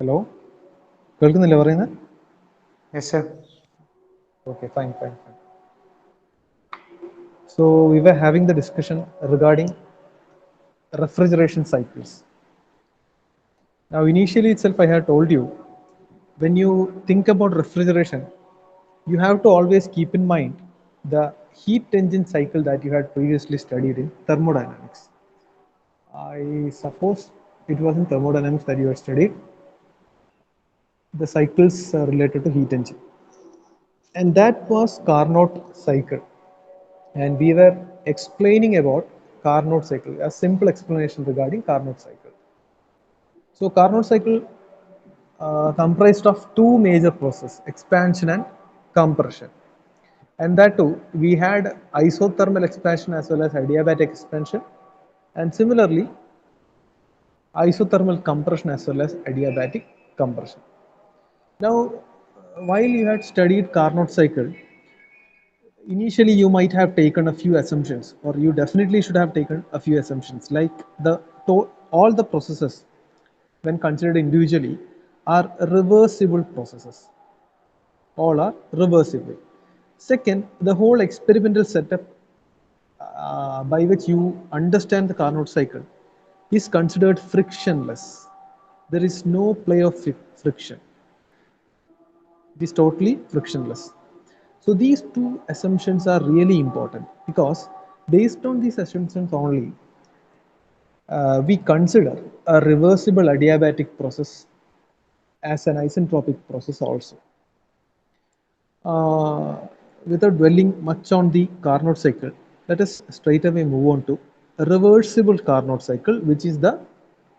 Hello? കേൾക്കുന്നില്ലേ പറയുന്നത്? Yes, sir. Okay, fine. So we were having the discussion regarding refrigeration cycles. Now initially itself I had told you, when you think about refrigeration, you have to always keep in mind the heat engine cycle that you had previously studied in thermodynamics. I suppose it was in thermodynamics that you had studied the cycles related to heat engine. And that was Carnot cycle. And we were explaining about Carnot cycle, a simple explanation regarding Carnot cycle. So Carnot cycle comprised of two major processes, expansion and compression. And that too, we had isothermal expansion as well as adiabatic expansion, and similarly, isothermal compression as well as adiabatic compression. Now, while you had studied Carnot cycle, initially you might have taken a few assumptions, or you definitely should have taken a few assumptions, like all the processes when considered individually are reversible processes. All are reversible. Second, the whole experimental setup by which you understand the Carnot cycle is considered frictionless. There is no play of friction. It is totally frictionless. So these two assumptions are really important because based on these assumptions only, we consider a reversible adiabatic process as an isentropic process also. Uh, Without dwelling much on the Carnot cycle, let us straight away move on to a reversible Carnot cycle, which is the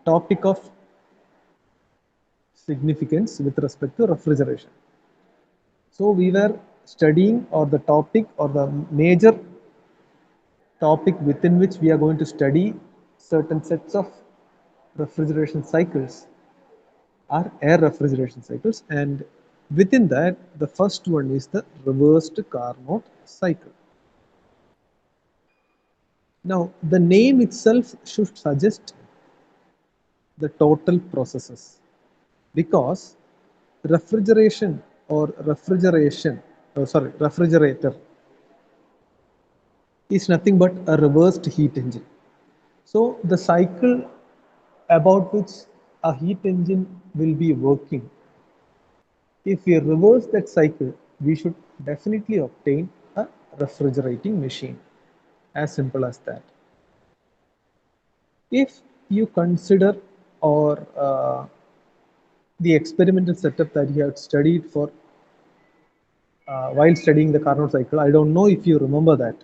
topic of significance with respect to refrigeration. So we were studying, or the topic or the major topic within which we are going to study certain sets of refrigeration cycles are air refrigeration cycles, and within that the first one is the reversed Carnot cycle. Now the name itself should suggest the total processes, because refrigeration or refrigerator is nothing but a reversed heat engine. So the cycle about which a heat engine will be working, if we reverse that cycle, we should definitely obtain a refrigerating machine. As simple as that. If you consider, or the experimental setup that you have studied for while studying the Carnot cycle, I don't know if you remember that.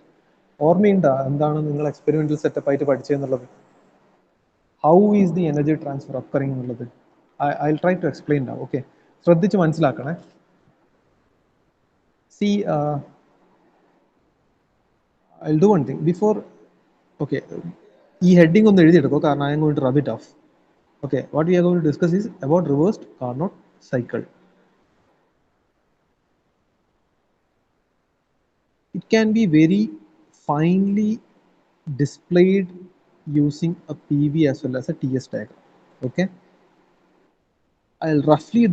ഓർമ്മയുണ്ടോ എന്താണ് നിങ്ങൾ experimental setup ആയിട്ട് പഠിച്ചതെന്നുള്ളത്? How is the energy transfer occurring എന്നുള്ളത്? I'll try to explain now. Okay, ശ്രദ്ധിച്ച് മനസ്സിലാക്കണേ. See, I'll do one thing before. Okay, ഈ heading ഒന്ന് എഴുതിയെടുക്കോ, കാരണം I am going to rub it off. Okay, what we are going to discuss is about reversed Carnot cycle. It can be very finely displayed using a PV as well as a TS diagram. Okay, I'll roughly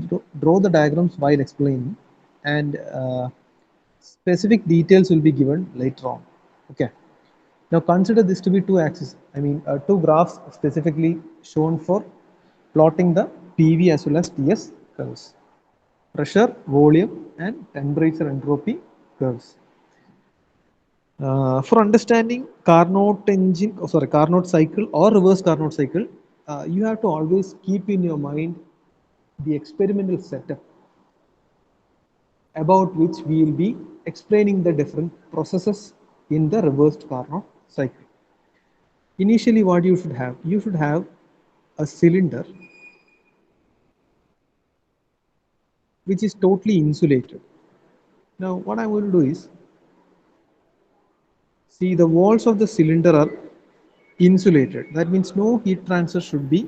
draw the diagrams while explaining, and specific details will be given later on. Okay, now consider this to be two axes, two graphs specifically shown for plotting the PV as well as TS curves, pressure, volume, and temperature entropy curves. For understanding Carnot cycle or reverse Carnot cycle, you have to always keep in your mind the experimental setup about which we will be explaining the different processes in the reversed Carnot cycle. Initially, what you should have a cylinder which is totally insulated. Now, what I'm going to do is, see, the walls of the cylinder are insulated. That means no heat transfer should be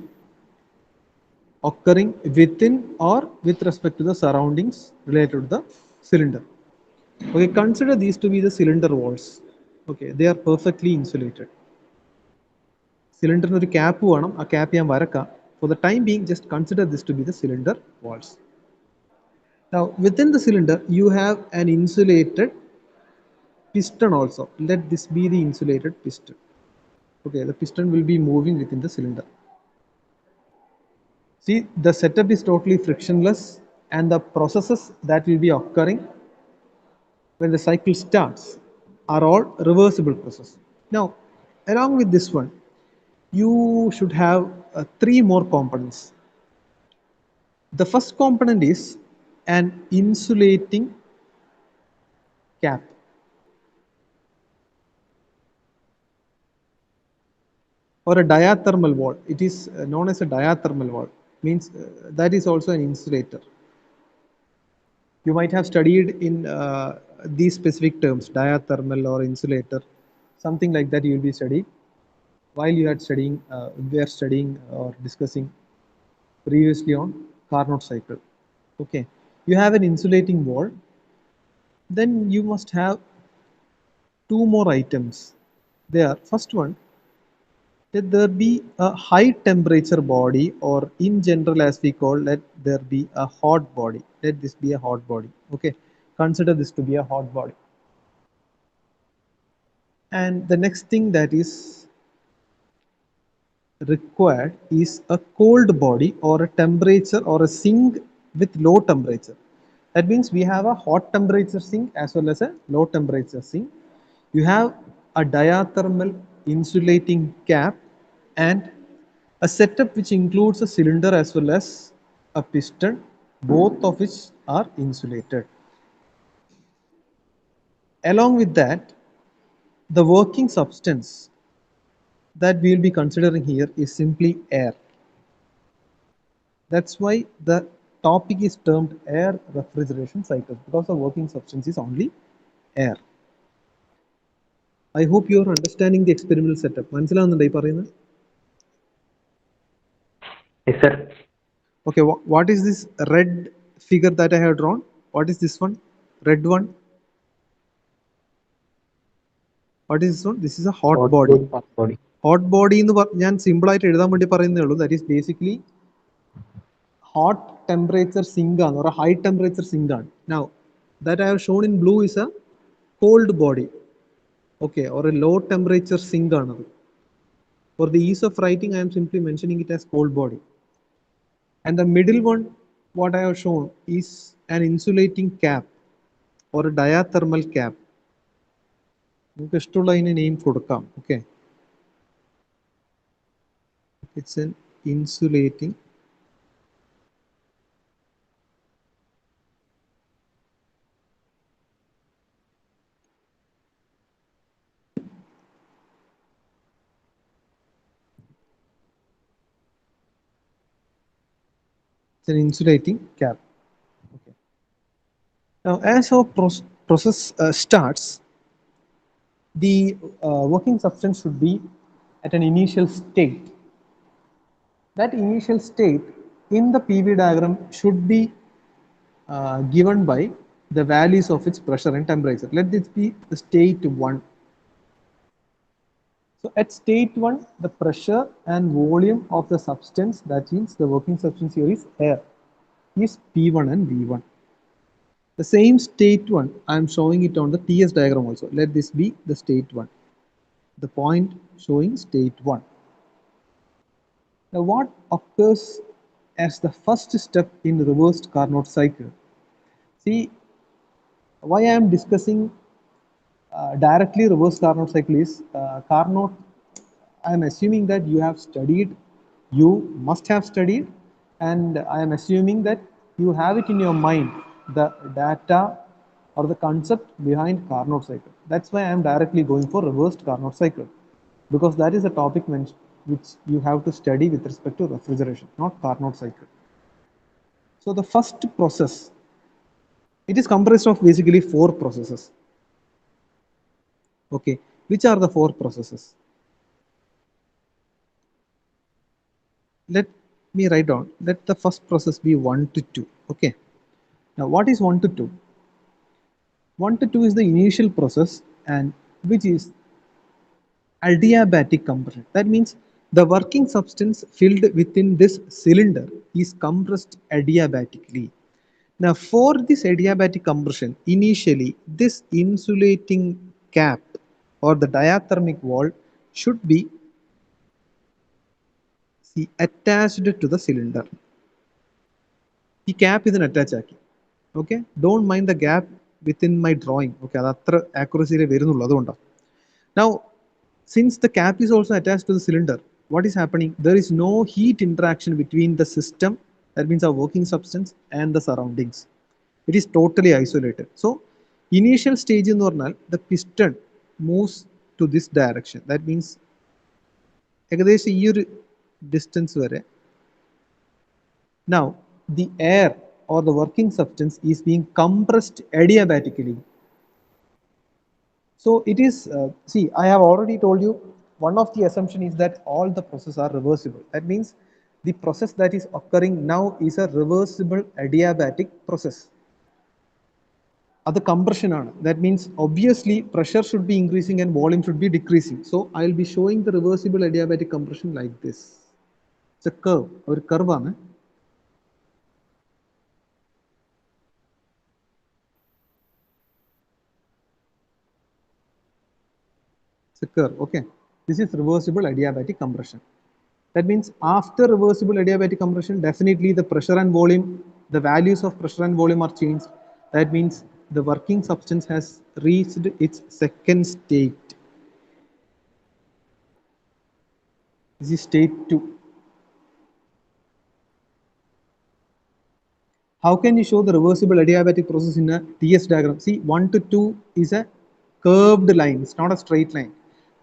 occurring within or with respect to the surroundings related to the cylinder. Okay, consider these to be the cylinder walls. Okay, they are perfectly insulated. Cylinder ഒരു cap വേണം, ആ cap ഞാൻ വരക്കാം. For the time being, just consider this to be the cylinder walls. Now, within the cylinder, you have an insulated piston also. Let this be the insulated piston. Okay, the piston will be moving within the cylinder. See, the setup is totally frictionless, and the processes that will be occurring when the cycle starts are all reversible processes. Now, along with this one, you should have three more components. The first component is an insulating cap. Or a diathermal wall. It is known as a diathermal wall. Means that is also an insulator. You might have studied in these specific terms, diathermal or insulator, something like that. You will be studying while you are studying. We are studying or discussing previously on Carnot cycle. Okay, you have an insulating wall. Then you must have two more items. There, first one, let there be a high temperature body, or in general as we call, let there be a hot body. Let this be a hot body. Okay, consider this to be a hot body. And the next thing that is required is a cold body, or a temperature, or a sink with low temperature. That means we have a hot temperature sink as well as a low temperature sink. You have a diathermal insulating cap and a setup which includes a cylinder as well as a piston, both of which are insulated. Along with that, the working substance that we will be considering here is simply air. That's why the topic is termed air refrigeration cycle, because the working substance is only air. I hope you are understanding the experimental setup. മനസ്സിലാവുന്നുണ്ടോ ഈ പറയുന്നത്? Yes, sir. Okay, what is this red figure that I have drawn? What is this one? Red one? What is this one? This is a hot body. Hot body. Hot body എന്ന് ഞാൻ simple ആയിട്ട് എഴുതാൻ വേണ്ടി പറയുന്നേ ഉള്ളൂ. That is basically hot temperature sink ആണ്, or a high temperature sink ആണ്. Now, that I have shown in blue is a cold body. Okay, or a low temperature sink ആണത്. For the ease of writing, I am simply mentioning it as cold body. And the middle one, what I have shown is an insulating cap or a diathermal cap. നമുക്ക് ഇഷ്ടമുള്ള അതിന് name കൊടുക്കാം. Okay, it's an insulating cap. Okay. Now, as our process starts, the working substance should be at an initial state. That initial state in the PV diagram should be given by the values of its pressure and temperature. Let this be the state 1. So at state 1, the pressure and volume of the substance, that means the working substance here is air, is P1 and V1. The same state 1, I am showing it on the TS diagram also. Let this be the state 1. The point showing state 1. Now, what occurs as the first step in reversed Carnot cycle? See, why I am discussing directly reverse Carnot cycle is Carnot. I am assuming that you have studied, you must have studied, and I am assuming that you have it in your mind, the data or the concept behind Carnot cycle. That's why I am directly going for reversed Carnot cycle, because that is a topic which you have to study with respect to refrigeration, not Carnot cycle. So the first process, it is comprised of basically 4 processes. Okay, which are the 4 processes? Let me write down. Let the first process be 1 to 2. Okay, now what is 1 to 2? 1 to 2 is the initial process, and which is adiabatic compression. That means The working substance filled within this cylinder is compressed adiabatically. Now, for this adiabatic compression, initially this insulating cap or the diathermic wall should be attached to the cylinder. The cap is attached. Okay, don't mind the gap within my drawing. Okay, that's accuracy. Now, since the cap is also attached to the cylinder, what is happening? There is no heat interaction between the system, that means our working substance, and the surroundings. It is totally isolated. So, initial stage in normal, the piston moves to this direction. That means ഏകദേശം ഈ ഒരു distance വരെ. Now, the air or the working substance is being compressed adiabatically. So it is, see, I have already told you, one of the assumption is that all the processes are reversible. That means the process that is occurring now is a reversible adiabatic process. That's compression. That means obviously pressure should be increasing and volume should be decreasing. So I will be showing the reversible adiabatic compression like this. It's a curve. Or curve. It's a curve. Okay. This is reversible adiabatic compression. That means after reversible adiabatic compression, definitely the pressure and volume, the values of pressure and volume are changed. That means the working substance has reached its second state. This is state 2. How can you show the reversible adiabatic process in a TS diagram? See, 1 to 2 is a curved line, it's not a straight line.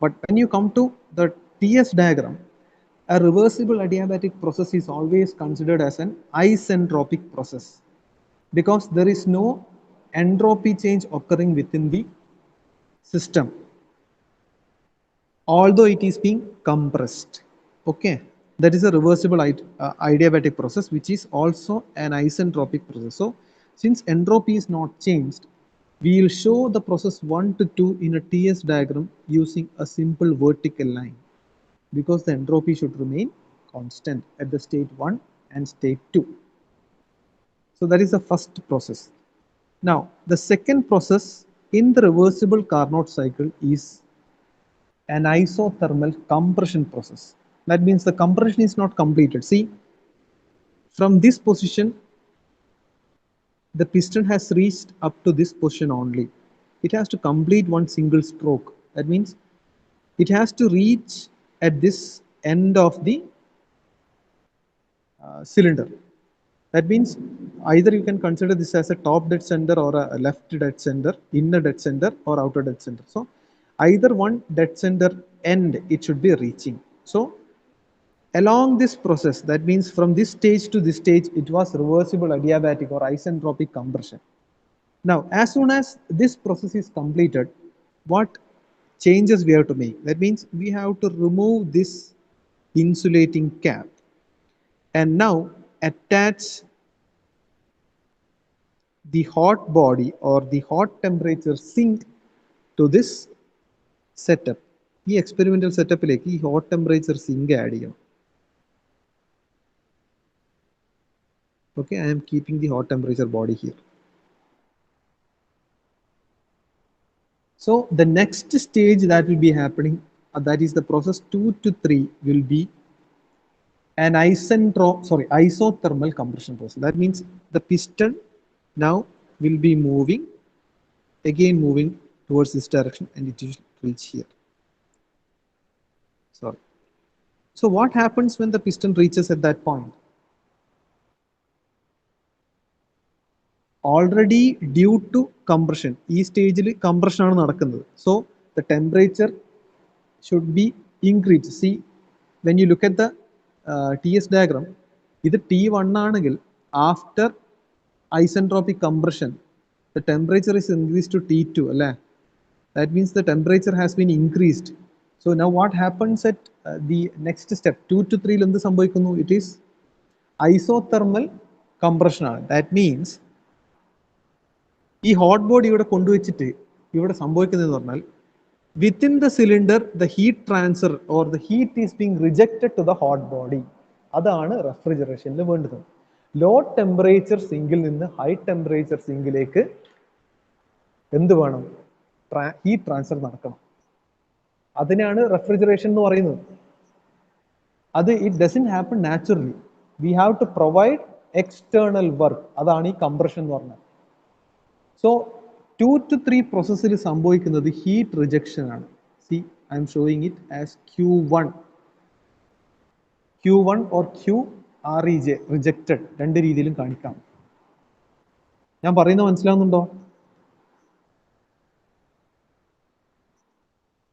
But when you come to the TS diagram, a reversible adiabatic process is always considered as an isentropic process because there is no entropy change occurring within the system, although it is being compressed. Okay, that is a reversible adiabatic process, which is also an isentropic process. So since entropy is not changed, we will show the process 1 to 2 in a TS diagram using a simple vertical line, because the entropy should remain constant at the state 1 and state 2. So that is the first process. Now, the second process in the reversible Carnot cycle is an isothermal compression process. That means the compression is not completed. See, from this position, the piston has reached up to this position only. It has to complete one single stroke. That means it has to reach at this end of the cylinder. That means either you can consider this as a top dead center or a left dead center, inner dead center or outer dead center. So either one dead center end it should be reaching. So along this process, that means from this stage to this stage, it was reversible adiabatic or isentropic compression. Now, as soon as this process is completed, what changes we have to make? That means we have to remove this insulating cap and now attach the hot body or the hot temperature sink to this setup. ഈ experimental setupലേക്ക് ഈ hot temperature sink add ചെയ്യണം. Okay, I am keeping the hot temperature body here. So the next stage that will be happening, that is the process 2 to 3 will be an isothermal compression process. That means the piston now will be moving, again moving towards this direction, and it will reach here. Sorry. So what happens when the piston reaches at that point? Already due to compression, ഈ സ്റ്റേജിൽ compression ആണ് നടക്കുന്നത്. So the temperature should be increased. See, when you look at the TS diagram, ഇത് T1 ആണെങ്കിൽ after isentropic compression, the temperature is increased to T2. That means the temperature has been increased. So now what happens at the next step, 2 to 3 എന്ത് സംഭവിക്കുന്നു? It is isothermal compression. That means ഈ hot body ഇവിടെ കൊണ്ടുവച്ചിട്ട് ഇവിടെ സംഭവിക്കുന്നതെന്ന് പറഞ്ഞാൽ within the cylinder the heat transfer or the heat is being rejected to the hot body. അതാണ് റെഫ്രിജറേഷനിൽ വേണ്ടത്. Law temperature സിങ്കിൽ നിന്ന് ഹൈ ടെമ്പറേച്ചർ സിങ്കിലേക്ക് എന്ത് വേണം? ഹീറ്റ് ട്രാൻസ്ഫർ നടക്കണം. അതിനാണ് റെഫ്രിജറേഷൻ എന്ന് പറയുന്നത്. അത് it doesn't happen naturally. We have to provide external work. അതാണ് ഈ കംപ്രഷൻ എന്ന് പറഞ്ഞത്. സോ 2 to 3 പ്രോസസ്സിൽ സംഭവിക്കുന്നത് ഹീറ്റ് റിജക്ഷൻ ആണ്. C I M showing it as Q1 or QREJ, rejected. രണ്ട് രീതിയിലും കാണിക്കാം. ഞാൻ പറയുന്നത് മനസ്സിലാവുന്നുണ്ടോ?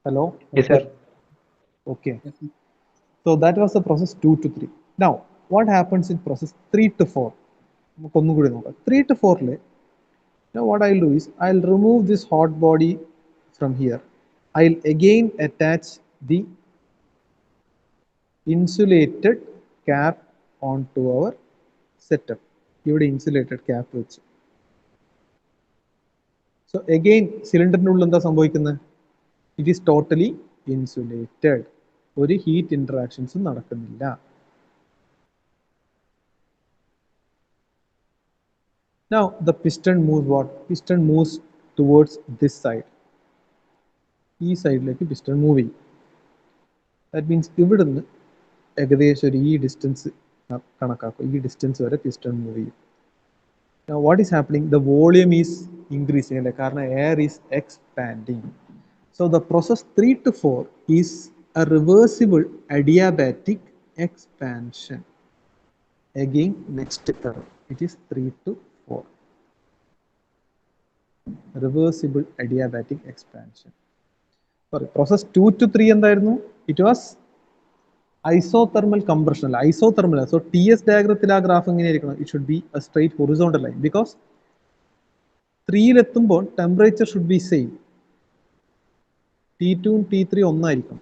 Hello? Okay. So that was the process 2 to 3. Now what happens in process 3 to 4? നമുക്ക് ഒന്നും കൂടി നോക്കാം. 3 to 4 now what I'll do is I'll remove this hot body from here. I'll again attach the insulated cap onto our setup. ഇവിടെ insulated cap വെച്ച്. So again സിലിണ്ടറിന്റെ ഉള്ളിൽ എന്താ സംഭവിക്കുന്നത്? It is totally insulated. ഒരു ഹീറ്റ് ഇന്ററാക്ഷൻസും നടക്കുന്നില്ല. Now the piston moves what? Piston moves towards this side. ഈ സൈഡിലേക്ക് പിസ്റ്റൺ മൂവ് ചെയ്യും. ദാറ്റ് മീൻസ് ഇവിടുന്ന് ഏകദേശം ഒരു ഈ ഡിസ്റ്റൻസ് കണക്കാക്കും. ഈ ഡിസ്റ്റൻസ് വരെ പിസ്റ്റൺ മൂവ് ചെയ്യും. Now what is happening? The volume is increasing അല്ലേ? കാരണം air is expanding. So the process 3 to 4 is a reversible adiabatic expansion. Again next term, it is 3 to 4. Reversible adiabatic expansion. Sorry, process 2 to 3 എന്തായിരുന്നു? It was isothermal compression. Isothermal. So TS diagram ആ graph എങ്ങനെയായിരിക്കണം? It should be a straight horizontal line because 3 എത്തുമ്പോൾ temperature should be same. T2 ഉം T3 ഒന്നായിരിക്കും.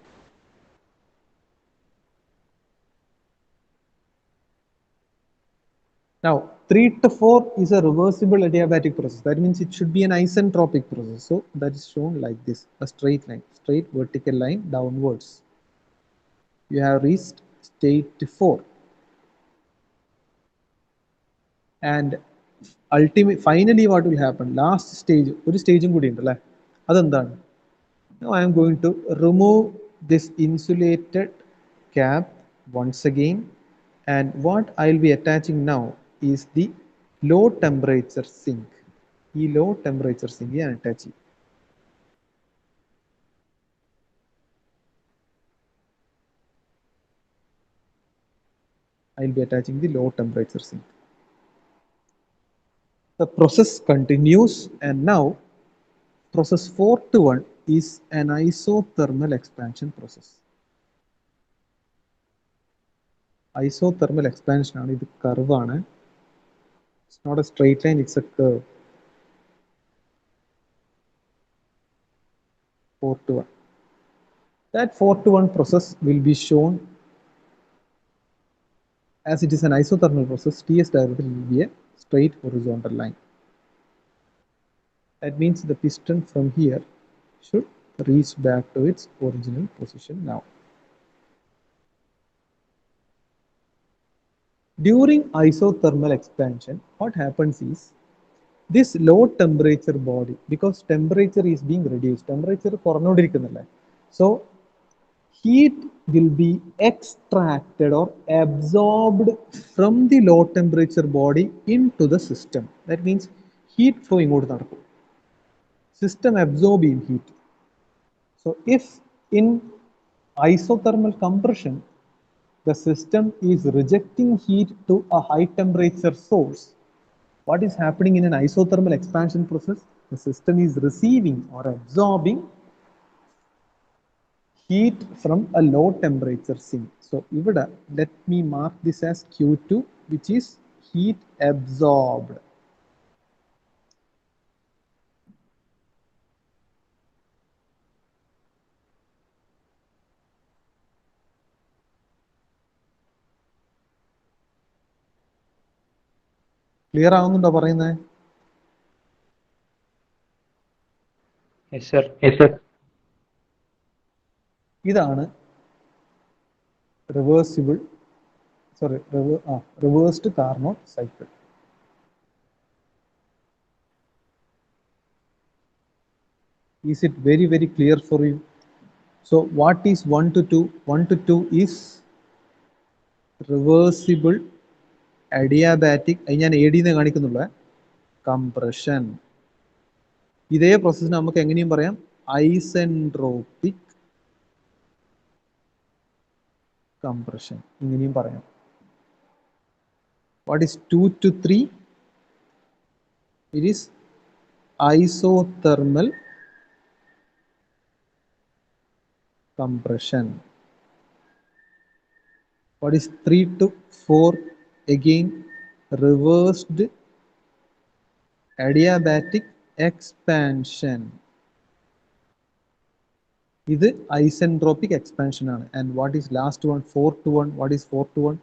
Now 3 to 4 is a reversible adiabatic process. That means it should be an isentropic process. So that is shown like this, a straight line, straight vertical line downwards. You have reached state 4. And finally what will happen? Last stage, ഒരു സ്റ്റേജും കൂടി ഉണ്ട് അല്ലേ? അതെന്താണ്? Now I am going to remove this insulated cap once again, and what I will be attaching now is the low temperature sink. ഈ low temperature sink ഞാൻ attach ചെയ്യും. I will be attaching the low temperature sink. The process continues, and now process 4 to 1 is an isothermal expansion process. Isothermal expansion ആണ്. ഇത് curve ആണ്. It's not a straight line, it's a curve. 4 to 1. That 4 to 1 process will be shown as it is an isothermal process. TS diagram will be a straight horizontal line. That means the piston from here should reach back to its original position now. During isothermal expansion, what happens is this low temperature body, because temperature is being reduced, temperature കുറഞ്ഞുകൊണ്ടിരിക്കുന്നില്ലേ? So heat will be extracted or absorbed from the low temperature body into the system. That means heat flow ingottu nadakkum. System absorbing heat. So if in isothermal compression the system is rejecting heat to a high temperature source, what is happening in an isothermal expansion process? The system is receiving or absorbing heat from a low temperature sink. So ഇവിടെ let me mark this as Q2, which is heat absorbed. Clear ആവുന്നുണ്ടോ പറയുന്നത്? Yes sir. Yes sir. ഇതാണ് reversed Carnot cycle. Is it very, very clear for you? So what is 1 to 2? 1 to 2 is reversible adiabatic, ഞാൻ AD എന്ന് കാണിക്കുന്നുള്ള compression. ഇതേ പ്രോസസ്സിന് നമുക്ക് എങ്ങനെയും പറയാം isentropic compression, ഇങ്ങനെയും പറയാം. What is 2 to 3? It is isothermal compression. What is 3 to 4? Again, reversed adiabatic expansion. This is isentropic expansion. And what is last one? 4 to 1. What is 4 to 1?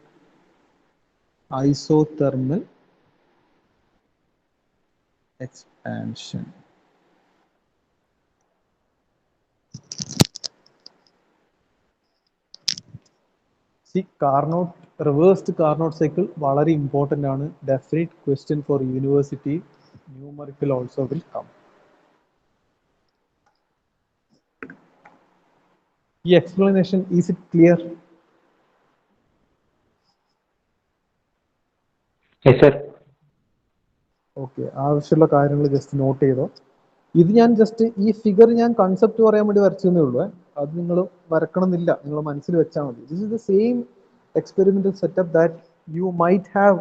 Isothermal expansion. See, reversed Carnot cycle very important. Definite question for university. Numerical also will come. The explanation, is it clear? Yes, sir. Okay, ആവശ്യമുള്ള കാര്യങ്ങൾ just not ചെയ്തോ. ഇത് ഞാൻ just ഈ figure ഞാൻ concept പറയാൻ വേണ്ടി വരച്ചെന്നേ ഉള്ളൂ. അത് നിങ്ങൾ വരക്കണമെന്നില്ല, നിങ്ങൾ മനസ്സിൽ വെച്ചാൽ മതി. This is the same experimental setup that you might have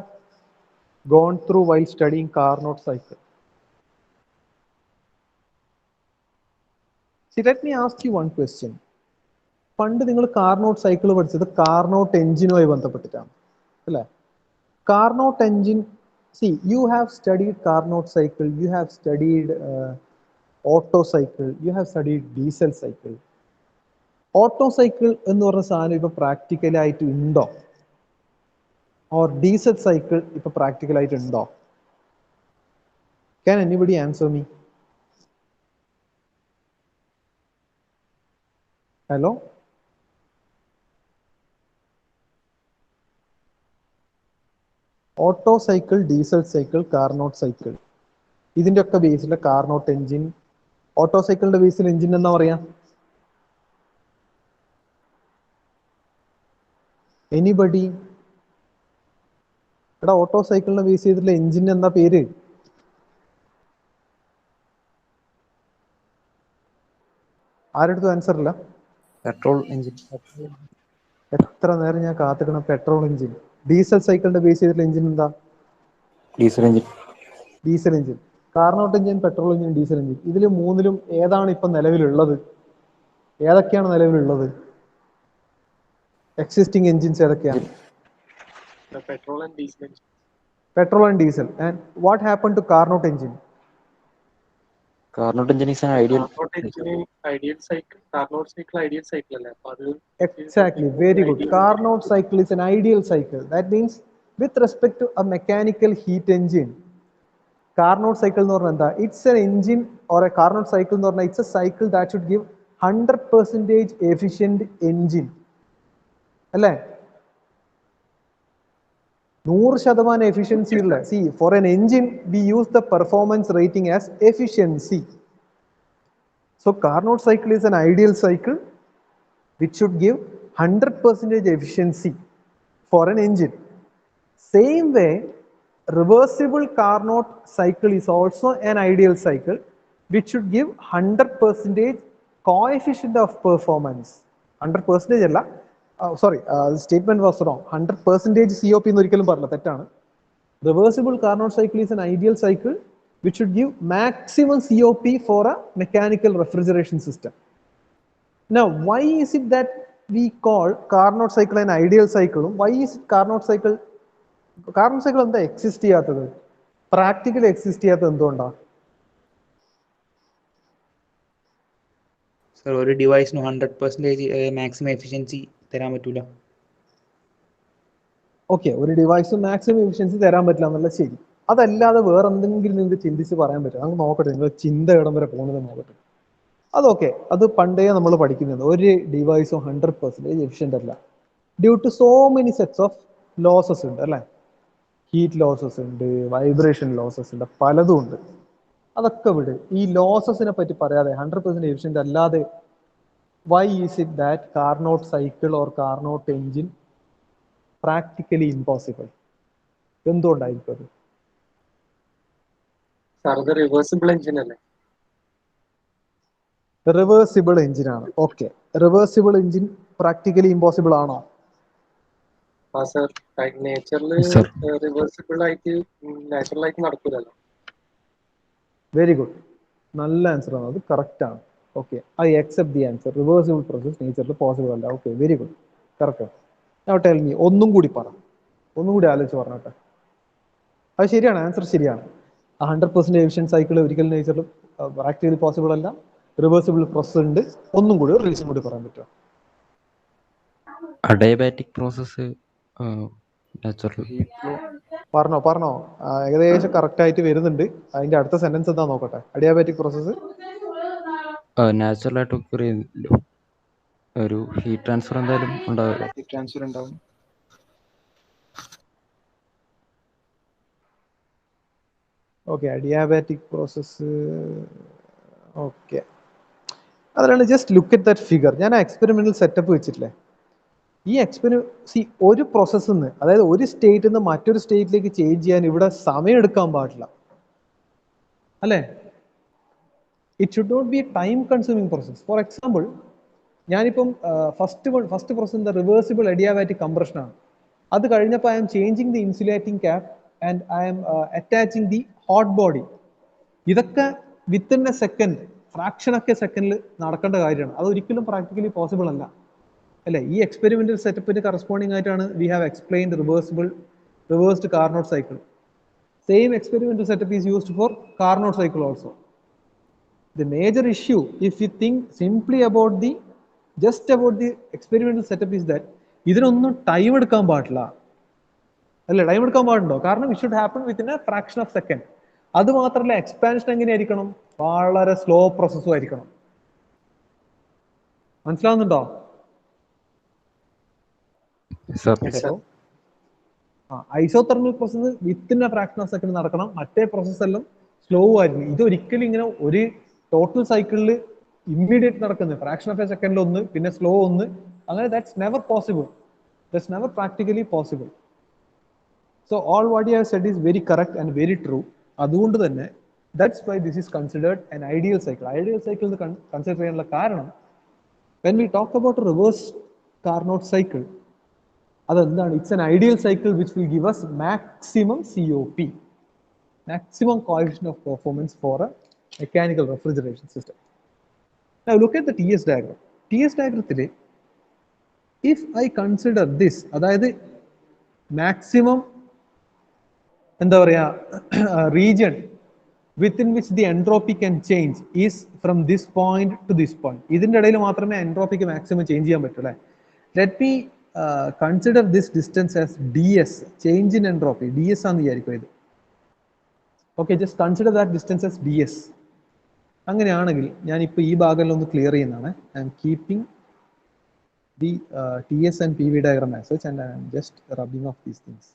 gone through while studying Carnot cycle. See, let me ask you one question. പണ്ട് നിങ്ങൾ കാർനോട്ട് സൈക്കിൾ പഠിച്ചത് കാർനോട്ട് എഞ്ചിനുമായി ബന്ധപ്പെട്ടിട്ടാണ് അല്ലേ? Carnot engine, see, you have studied Carnot cycle, you have studied Otto cycle, you have studied diesel cycle. Otto cycle എന്ന് പറഞ്ഞ സാധനം ഇപ്പൊ practical ആയിട്ട് ഉണ്ടോ? Or diesel cycle ഇപ്പൊ പ്രാക്ടിക്കൽ ആയിട്ട് ഉണ്ടോ? Can anybody answer me? Hello? Auto cycle, diesel cycle, Carnot cycle, ഇതിന്റെ ഒക്കെ ബേസിലെ കാർനോട്ട് എഞ്ചിൻ, ഓട്ടോ സൈക്കിളിന്റെ ബേസിൽ എഞ്ചിൻ എന്നാ പറയാ? എനിബഡി? എടാ, ഓട്ടോ സൈക്കിളിനെ ബേസ് ചെയ്തിട്ടുള്ള എഞ്ചിൻ എന്താ പേര്? ആരെടുത്തും ആൻസർ ഇല്ല? Petrol engine. എത്ര നേരം ഞാൻ കാത്തിക്കണം. Petrol engine. ഡീസൽ സൈക്കിളിന്റെ ബേസ് ചെയ്തിട്ടുള്ള എഞ്ചിൻ എന്താ? Diesel engine. Diesel engine. Carnot engine, petrol engine, diesel engine, ഇതിൽ മൂന്നിലും ഏതാണ് ഇപ്പൊ നിലവിലുള്ളത്? ഏതൊക്കെയാണ് നിലവിലുള്ളത്? എക്സിസ്റ്റിംഗ് എഞ്ചിൻസ് ഏതൊക്കെയാണ്? Petrol and diesel engine. Petrol and diesel. And what happened to Carnot engine? Carnot engine is an ideal. Carnot engine ideal cycle. Carnot cycle ideal cycle അല്ലേ? അപ്പോൾ അത് Exactly, very good. Carnot cycle is an ideal cycle. That means with respect to a mechanical heat engine, Carnot cycle എന്ന് പറഞ്ഞാൽ എന്താ? It's an engine or a Carnot cycle എന്ന് പറഞ്ഞാൽ it's a cycle that should give 100% efficient engine. അല്ലേ? 100% efficiency ഉള്ള. See, for an engine we use the performance rating as efficiency. So Carnot cycle is an ideal cycle which should give 100% efficiency for an engine. Same way, reversible Carnot cycle is also an ideal cycle which should give 100% coefficient of performance. 100% അല്ല, sorry, the statement was wrong. 100% COP എന്ന് ഒരിക്കലും പറഞ്ഞില്ല, തെറ്റാണ്. Reversible Carnot cycle is an ideal cycle which should give maximum COP for a mechanical refrigeration system. Now, why is it that we call Carnot cycle an ideal cycle? Why is it Carnot cycle എന്താ exist ചെയ്യാത്തത്? Practically exist ചെയ്യാത്തത് എന്തുകൊണ്ടാണ്? Sir, ഒരു ഡിവൈസിന് 100% maximum efficiency തരാൻ പറ്റൂല. Okay, ഒരു device maximum efficiency തരാൻ പറ്റില്ല എന്നുള്ള ശരി. അതല്ലാതെ വേറെ എന്തെങ്കിലും നിങ്ങൾക്ക് ചിന്തിച്ച് പറയാൻ പറ്റും? അങ്ങ് നോക്കട്ടെ, നിങ്ങൾ ചിന്ത ഇടം വരെ പോകുന്നത് നോക്കട്ടെ. അതൊക്കെ അത് പണ്ടേ നമ്മൾ പഠിക്കുന്നുണ്ട്. ഒരു ഡിവൈസും 100% എഫിഷ്യൻ്റ് അല്ല. Due to so many sets of losses ഉണ്ട് അല്ലേ? ഹീറ്റ് ലോസസ് ഉണ്ട്, വൈബ്രേഷൻ ലോസസ് ഉണ്ട്, പലതും ഉണ്ട്. അതൊക്കെ വിട്. ഈ ലോസസിനെ പറ്റി പറയാതെ 100% എഫിഷ്യൻ്റ് അല്ലാതെ why is it that Carnot cycle or Carnot engine practically impossible? എന്തുകൊണ്ടായിരിക്കും അത്? സാർ ഇത് റിവേഴ്സിബിൾ എഞ്ചിൻ അല്ലേ? റിവേഴ്സിബിൾ എഞ്ചിൻ ആണ്. Okay, reversible engine practically impossible ആണോ? ആ സാർ, നേച്ചറിൽ സർ റിവേഴ്സിബിൾ ആയിട്ട് നാച്ചുറൽ ആയിട്ട് നടക്കൂലല്ലോ. വെരി ഗുഡ്, നല്ല ആൻസർ ആണ് അത്, കറക്റ്റ് ആണ്. Okay, I accept the answer. Reversible process നേച്ചറിൽ പോസിബിൾ അല്ല. Okay, very good, correct. ഞാൻ ടെൽ മീ, ഒന്നും കൂടി പറ, ഒന്നും കൂടി ആലോചിച്ച് പറഞ്ഞോട്ടെ. അത് ശരിയാണ്, ആൻസർ ശരിയാണ്. 100% എഫിഷ്യൻ സൈക്കിൾ ഒരിക്കലും നേച്ചറിൽ പ്രാക്ടിക്കലി പോസിബിൾ അല്ല. റിവേഴ്സിബിൾ പ്രോസസ് ഉണ്ട്. ഒന്നും കൂടി, ഒരു റീസൺ കൂടി പറയാൻ പറ്റുമോ? Adiabatic process natural. പറഞ്ഞോ, ഏകദേശം കറക്റ്റ് ആയിട്ട് വരുന്നുണ്ട്. അതിന്റെ അടുത്ത സെന്റൻസ് എന്താ നോക്കട്ടെ. അഡിയാബാറ്റിക് പ്രോസസ്സ് നാച്ചുറലായിട്ട് ഒക്കർ ചെയ്യുന്നില്ല. ഒരു ഹീറ്റ് ട്രാൻസ്ഫർ എന്തായാലും ഉണ്ടാവും. Okay, adiabatic process. ഓക്കെ, അതിലാണ് just look at that figure. ഞാൻ ആ എക്സ്പെരിമെന്റൽ സെറ്റപ്പ് വെച്ചിട്ടില്ലേ, ഈ ഒരു പ്രോസസ്സിൽ നിന്ന്, അതായത് ഒരു സ്റ്റേറ്റിൽ നിന്ന് മറ്റൊരു സ്റ്റേറ്റിലേക്ക് ചേഞ്ച് ചെയ്യാൻ ഇവിടെ സമയം എടുക്കാൻ പാടില്ല അല്ലേ? It should not be a time consuming process. For example, ഞാനിപ്പം ഫസ്റ്റ് പ്രോസസ് എന്താ? റിവേഴ്സിബിൾ അഡിയാബാറ്റിക് കംപ്രഷൻ ആണ്. അത് കഴിഞ്ഞപ്പോൾ I am changing the insulating cap and I am attaching the hot body. ഇതൊക്കെ വിത്തിൻ എ സെക്കൻഡ്, ഫ്രാക്ഷൻ ഒക്കെ സെക്കൻഡിൽ നടക്കേണ്ട കാര്യമാണ്. അത് ഒരിക്കലും പ്രാക്ടിക്കലി പോസിബിൾ അല്ല അല്ലേ? ഈ എക്സ്പെരിമെന്റൽ സെറ്റപ്പിന് കറസ്പോണ്ടിങ് ആയിട്ടാണ് we have explained reversed Carnot cycle. Same experimental setup is used for Carnot cycle also. The major issue, if you think simply about the experimental setup, is that ഇതിനൊന്നും time എടുക്കാൻ പാടില്ല അല്ലേ? Time എടുക്കാൻ പാടുണ്ടോ? കാരണം it should happen within a fraction of second. അത് മാത്രമല്ല, expansion എങ്ങനെയായിരിക്കണം? വളരെ സ്ലോ പ്രോസസ്സും ആയിരിക്കണം. മനസ്സിലാവുന്നുണ്ടോ? Isothermal process within A fraction of second നടക്കണം. മറ്റേ പ്രോസസ്സ് എല്ലാം സ്ലോ ആയിരിക്കും. ഇതൊരിക്കലും ഇങ്ങനെ ഒരു ടോട്ടൽ സൈക്കിളിൽ ഇമ്മീഡിയറ്റ് നടക്കുന്നത് ഫ്രാക്ഷൻ ഓഫ് എ സെക്കൻഡിൽ ഒന്ന്, പിന്നെ സ്ലോ ഒന്ന്, അങ്ങനെ that's never possible. That's never practically possible. So all what you have said is very correct and very true. അതുകൊണ്ട് തന്നെ that's why this is considered an ideal cycle. Ideal cycle consider ചെയ്യാനുള്ള കാരണം, when we talk about reverse Carnot cycle, അതെന്താണ്? It's an ideal cycle which will give us maximum COP, maximum coefficient of performance for a mechanical refrigeration system. Now look at the TS diagram. TS diagram, if I consider this, അതായത് maximum എന്താ പറയാ region within which the entropy can change is from this point to this point. ഇതിന്റെ ഇടയിൽ മാത്രമേ എൻട്രോപ്പിക്ക് maximum change ചെയ്യാൻ പറ്റൂ അല്ലേ? Let me consider this distance as ds, change in entropy. ds ആണെന്ന് വിചാരിക്കും ഇത്. Okay, just consider that distance as ds. അങ്ങനെയാണെങ്കിൽ ഞാനിപ്പോൾ ഈ ഭാഗം ഒന്ന് ക്ലിയർ ചെയ്യുന്നതാണ്. I M keeping the TS and PV diagram as such, and I am just rubbing off these things.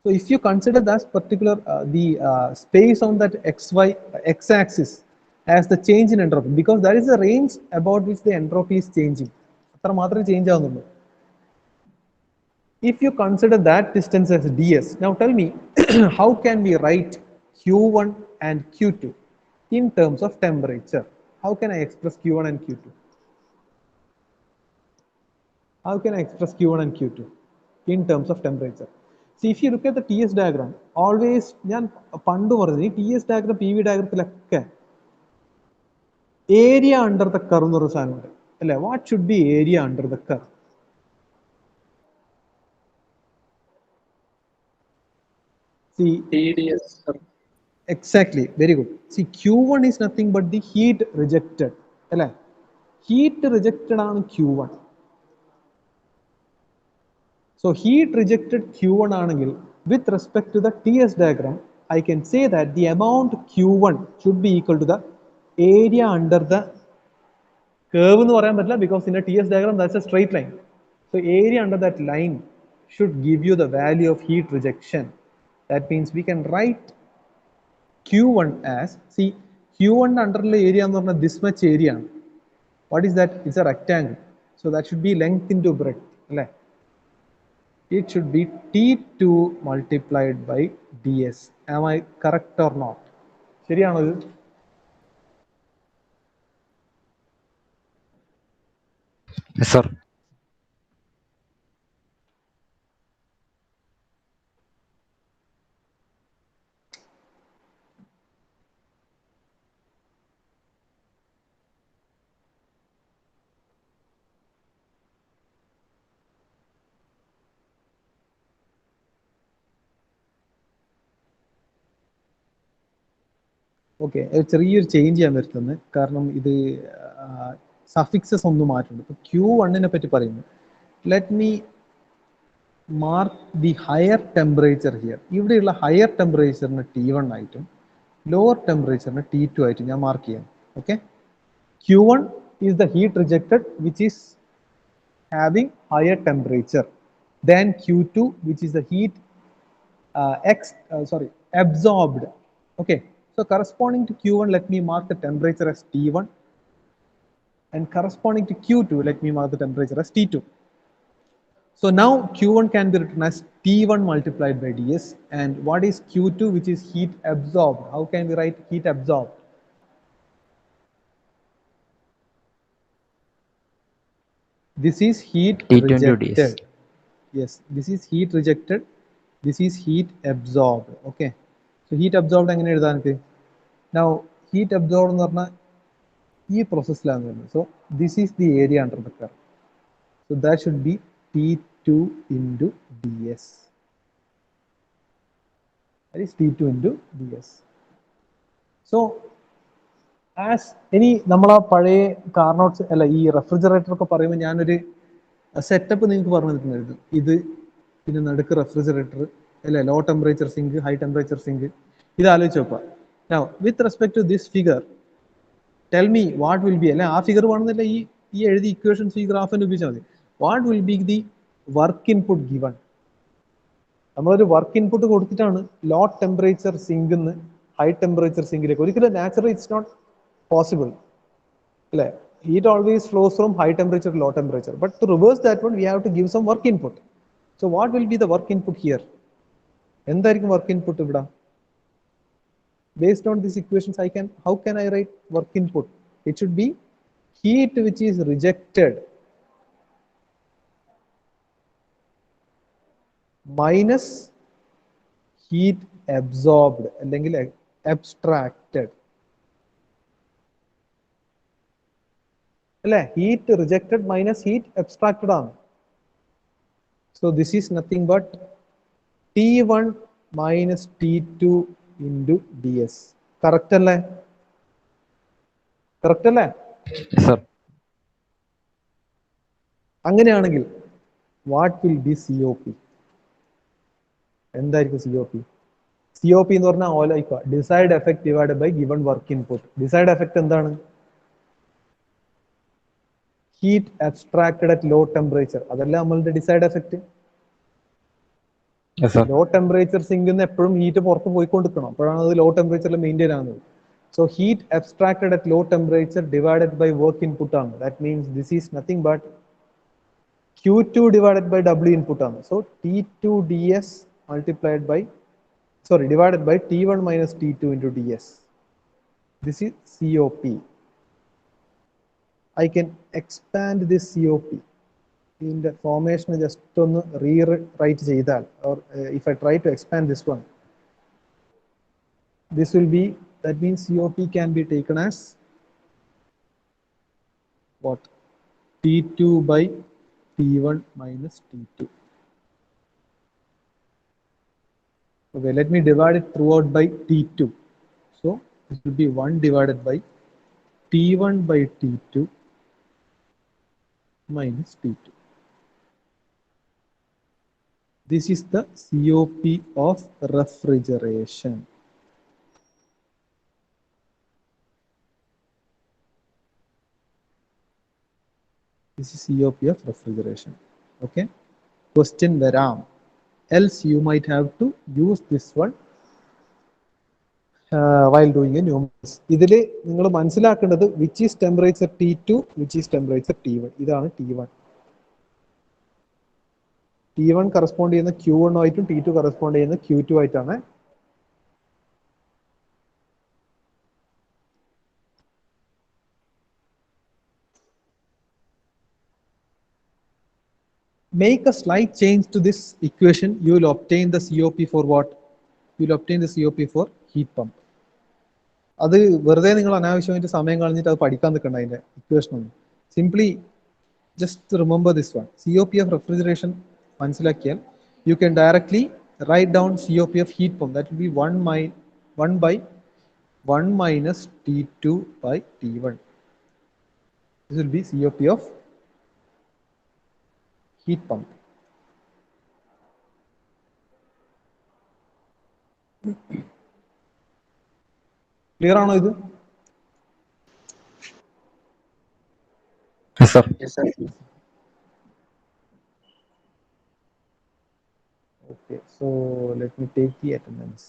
So if you consider that particular the space on that x-axis as the change in entropy, because that is the range about which the entropy is changing. അത്ര മാത്രമേ change ആവുന്നുള്ളൂ. If you consider that distance as ds, now tell me how can we write Q1 and Q2 in terms of temperature? How can I express Q1 and Q2? How can I express Q1 and Q2 in terms of temperature? See, if you look at the TS diagram, always ഞാൻ പണ്ട് പറഞ്ഞത് ഈ TS diagram PV diagram area under the curve എന്നൊരു സാധനമുണ്ട് അല്ലേ? What should be area under the curve? See, TDS. exactly, very good. See, Q1 is nothing but the heat rejected അല്ലേ? Heat rejected ആണ് Q1. So heat rejected Q1 ആണെങ്കിൽ with respect to the TS diagram, I can say that the amount Q1 should be equal to the area under the curve എന്ന് പറയാൻ പറ്റില്ല, because in a TS diagram that's a straight line. So area under that line should give you the value of heat rejection. That means we can write Q1 as, see, Q1 under the area എന്ന് പറഞ്ഞാൽ this much area. What is that? It's a rectangle. So that should be length into breadth. It should be T2 multiplied by ds. Am I correct or not? ശരിയാണോ ഇത്? Yes, sir. Okay, ചെറിയൊരു change ചെയ്യാൻ വരുത്തുന്നത്, കാരണം ഇത് suffixes ഒന്ന് മാറ്റുന്നുണ്ട്. ഇപ്പോൾ Q1 പറ്റി പറയുന്നു. Let me mark the higher temperature here. ഇവിടെയുള്ള ഹയർ ടെമ്പറേച്ചറിന് T1 ആയിട്ടും ലോവർ ടെമ്പറേച്ചറിന് T2 ആയിട്ടും ഞാൻ മാർക്ക് ചെയ്യാം. Okay, Q1 is the heat rejected which is having higher temperature than Q2, which is the heat absorbed. Okay, so corresponding to Q1, let me mark the temperature as T1, and corresponding to Q2, let me mark the temperature as T2. So now Q1 can be written as T1 multiplied by ds, and what is Q2, which is heat absorbed? How can we write heat absorbed? This is heat T2 into ds. rejected. Yes, this is heat rejected. This is heat absorbed. Okay, so heat absorbed എങ്ങനെ എഴുതാൻ പറ്റും? Now heat absorbed എന്ന് പറഞ്ഞാൽ ഈ പ്രോസസ്സിലാണ് വരുന്നത്. So this is the area under the curve. So that should be T2 into ds. That is T2 into ds. So as ഇനി നമ്മൾ ആ പഴയ കാർനോട്ട്സ് അല്ല ഈ റെഫ്രിജറേറ്റർ ഒക്കെ പറയുമ്പോൾ ഞാനൊരു സെറ്റപ്പ് നിങ്ങൾക്ക് പറഞ്ഞു തരുന്നത്, ഇത് പിന്നെ നടുക്ക് റെഫ്രിജറേറ്റർ അല്ലെ, low temperature sink, high temperature sink, ഇത് ആലോചിച്ച് നോക്കുക. Now with respect to this figure, tell me what will be, അല്ലെ ആ ഫിഗർ വേണമെന്നില്ല, ഈ എഴുതി ഇക്വേഷൻസ് ഈ ഗ്രാഫിന് ഉപയോഗിച്ചാൽ മതി. What will be the work input given? നമ്മളൊരു വർക്ക് ഇൻപുട്ട് കൊടുത്തിട്ടാണ് ലോ ടെമ്പറേച്ചർ സിങ്കിൽ നിന്ന് ഹൈ ടെമ്പറേച്ചർ സിങ്കിലേക്ക്. ഒരിക്കലും naturally it's not possible. Heat always flows from high temperature to low temperature, but to reverse that one we have to give some work input. So what will be the work input here? എന്തായിരിക്കും work input ഇവിടെ? Based on these equations how can I write work input? It should be heat which is rejected minus heat absorbed അല്ലെങ്കിൽ abstracted. Heat rejected minus heat abstracted ആണ്. So this is nothing but T1 minus T2 into ds. Correct അല്ലേ? Correct അല്ലേ? Yes, sir. അങ്ങനെയാണെങ്കിൽ what will be COP? എന്തായിരിക്കും COP? COP എന്ന് പറഞ്ഞാൽ ഓലൈക്കുക desired effect divided by given work input. Desired effect എന്താണ്? heat abstracted at low temperature. അതല്ല നമ്മളുടെ desired effect. Yes, sir. Low temperature സിങ്കിൽ നിന്ന് എപ്പോഴും ഹീറ്റ് പുറത്ത് പോയിക്കൊണ്ടിരിക്കണം, അപ്പോഴാണ് അത് ലോ ടെമ്പറേച്ചറിൽ മെയിൻറ്റെയിൻ ആകുന്നത്. So heat abstracted at low temperature divided by work input ആണ്. That means this is nothing but Q2 divided by W input ആണ്. സോ T2 ds multiplied by divided by T1 minus T2 into ds. This is COP. I can expand this COP in the formation just ഒന്ന് rewrite ചെയ്താൽ, or if I try to expand this one, this will be, that means COP can be taken as what? T2 by T1 minus T2. Okay, let me divide it throughout by T2. So this will be 1 divided by T1 by T2 minus T2. This is the COP of refrigeration. This is COP of refrigeration. Okay. Question varam. Else you might have to use this one while doing a numerals. ഇതിൽ നിങ്ങൾ മനസ്സിലാക്കേണ്ടത് which is temperature T2, which is temperature T1. ഇതാണ് T1. T1 correspond ചെയ്യുന്ന Q1 ആയിട്ടും T2 correspond ചെയ്യുന്ന Q2 ആയിട്ടാണ്. Make a slight change to this equation. You will obtain the COP for what? You will obtain the COP for heat pump. അത് വെറുതെ നിങ്ങൾ അനാവശ്യമായിട്ട് സമയം കളഞ്ഞിട്ട് അത് പഠിക്കാൻ നിൽക്കണ്ട അതിന്റെ ഇക്വേഷൻ ഒന്നും. Simply just remember this one. COP of refrigeration മനസ്സിലാക്കിയാൽ you can directly write down COP of heat pump. That will be 1 by 1 minus T2 by T1. This will be COP of heat pump. Clear ആണോ ഇത്? Yes, sir. Yes, sir. Okay, so let me take the attendance.